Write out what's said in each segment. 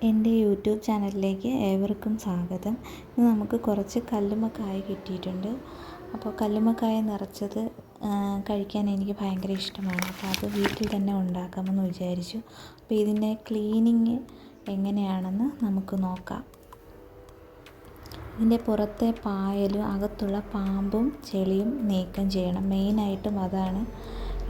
എൻ്റെ യൂട്യൂബ് ചാനലിലേക്ക് ഏവർക്കും സ്വാഗതം. ഇന്ന് നമുക്ക് കുറച്ച് കല്ലുമ്മക്കായ കിട്ടിയിട്ടുണ്ട്. അപ്പോൾ കല്ലുമ്മക്കായ നിറച്ചത് കഴിക്കാൻ എനിക്ക് ഭയങ്കര ഇഷ്ടമാണ്. അപ്പോൾ അത് വീട്ടിൽ തന്നെ ഉണ്ടാക്കാമെന്ന് വിചാരിച്ചു. അപ്പോൾ ഇതിൻ്റെ ക്ലീനിങ് എങ്ങനെയാണെന്ന് നമുക്ക് നോക്കാം. ഇതിൻ്റെ പുറത്തെ പായലും അകത്തുള്ള പാമ്പും ചെളിയും നീക്കം ചെയ്യണം. മെയിനായിട്ടും അതാണ്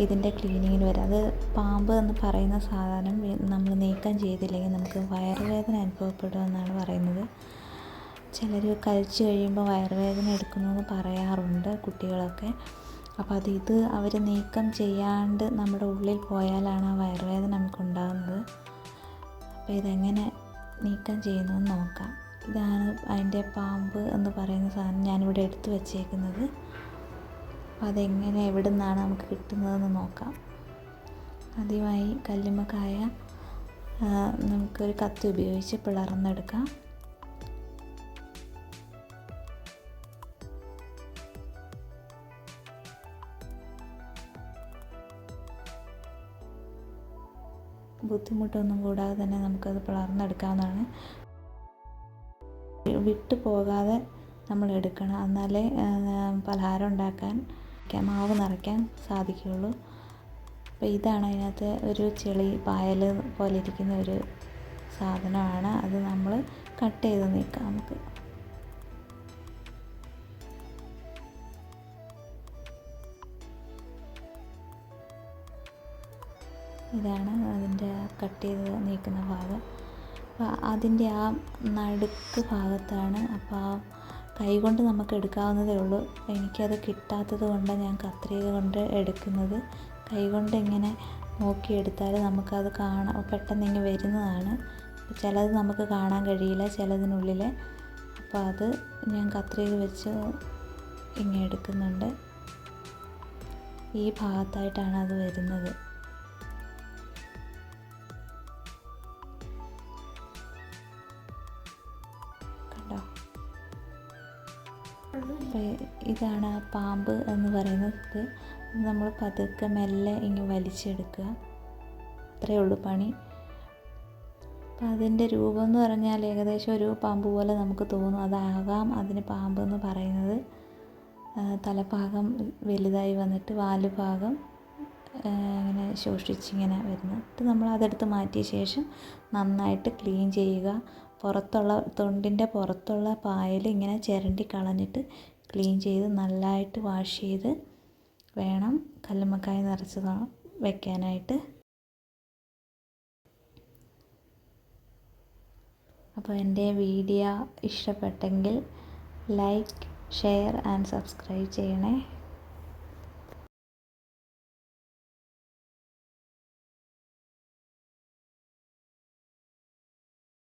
ഇതിൻ്റെ ക്ലീനിങ്ങിന് വരും. അത് പാമ്പ് എന്ന് പറയുന്ന സാധനം നമ്മൾ നീക്കം ചെയ്തില്ലെങ്കിൽ നമുക്ക് വയറുവേദന അനുഭവപ്പെടുമെന്നാണ് പറയുന്നത്. ചിലർ കഴിച്ച് കഴിയുമ്പോൾ വയറുവേദന എടുക്കുമെന്ന് പറയാറുണ്ട് കുട്ടികളൊക്കെ. അപ്പോൾ ഇത് അവർ നീക്കം ചെയ്യാണ്ട് നമ്മുടെ ഉള്ളിൽ പോയാലാണ് ആ വയറുവേദന നമുക്കുണ്ടാകുന്നത്. അപ്പോൾ ഇതെങ്ങനെ നീക്കം ചെയ്യുന്നതെന്ന് നോക്കാം. ഇതാണ് അതിൻ്റെ പാമ്പ് എന്ന് പറയുന്ന സാധനം ഞാനിവിടെ എടുത്തു വച്ചേക്കുന്നത്. അതെങ്ങനെ എവിടെ നിന്നാണ് നമുക്ക് കിട്ടുന്നതെന്ന് നോക്കാം. ആദ്യമായി കല്ലുമ്മക്കായ നമുക്കൊരു കത്തി ഉപയോഗിച്ച് പിളർന്നെടുക്കാം. ബുദ്ധിമുട്ടൊന്നും കൂടാതെ തന്നെ നമുക്കത് പിളർന്നെടുക്കാവുന്നതാണ്. വിട്ടു പോകാതെ നമ്മൾ എടുക്കണം, എന്നാലേ പലഹാരം ഉണ്ടാക്കാൻ മാവ് നിറയ്ക്കാൻ സാധിക്കുകയുള്ളൂ. അപ്പോൾ ഇതാണ് അതിനകത്ത് ഒരു ചെളി പായൽ പോലെ ഇരിക്കുന്ന ഒരു സാധനമാണ്. അത് നമ്മൾ കട്ട് ചെയ്ത് നീക്കാം. നമുക്ക് ഇതാണ് അതിൻ്റെ കട്ട് ചെയ്ത് നീക്കുന്ന ഭാഗം. അപ്പോൾ അതിൻ്റെ ആ നടുക്ക് ഭാഗത്താണ്. അപ്പോൾ ആ കൈ കൊണ്ട് നമുക്ക് എടുക്കാവുന്നതേ ഉള്ളൂ. എനിക്കത് കിട്ടാത്തത് കൊണ്ട് ഞാൻ കത്രിക കൊണ്ട് എടുക്കുന്നത്. കൈ കൊണ്ട് ഇങ്ങനെ നോക്കിയെടുത്താൽ നമുക്കത് പെട്ടെന്ന് ഇങ്ങനെ വരുന്നതാണ്. ചിലത് നമുക്ക് കാണാൻ കഴിയില്ല, ചിലതിനുള്ളിൽ. അപ്പോൾ അത് ഞാൻ കത്രിക വെച്ച് ഇങ്ങനെ എടുക്കുന്നുണ്ട്. ഈ ഭാഗത്തായിട്ടാണ് അത് വരുന്നത്. കണ്ടോ? അപ്പോൾ ഇതാണ് ആ പാമ്പ് എന്ന് പറയുന്നത്. നമ്മൾ പതുക്കെ മെല്ലെ ഇങ്ങനെ വലിച്ചെടുക്കുക, അത്രയേ ഉള്ളൂ പണി. അപ്പം അതിൻ്റെ രൂപം എന്ന് പറഞ്ഞാൽ ഏകദേശം ഒരു പാമ്പ് പോലെ നമുക്ക് തോന്നും. അതാകാം അതിന് പാമ്പ് എന്ന് പറയുന്നത്. തലഭാഗം വലുതായി വന്നിട്ട് വാലുഭാഗം ഇങ്ങനെ ശോഷിച്ചിങ്ങനെ വരുന്നിട്ട് നമ്മൾ അതെടുത്ത് മാറ്റിയ ശേഷം നന്നായിട്ട് ക്ലീൻ ചെയ്യുക. തൊണ്ടിൻ്റെ പുറത്തുള്ള പായൽ ഇങ്ങനെ ചിരണ്ടി കളഞ്ഞിട്ട് ക്ലീൻ ചെയ്ത് നല്ലതായിട്ട് വാഷ് ചെയ്ത് വേണം കല്ലുമ്മക്കായ നിറച്ച് വെക്കാനായിട്ട്. അപ്പോൾ എൻ്റെ വീഡിയോ ഇഷ്ടപ്പെട്ടെങ്കിൽ ലൈക്ക്, ഷെയർ ആൻഡ് സബ്സ്ക്രൈബ് ചെയ്യണേ.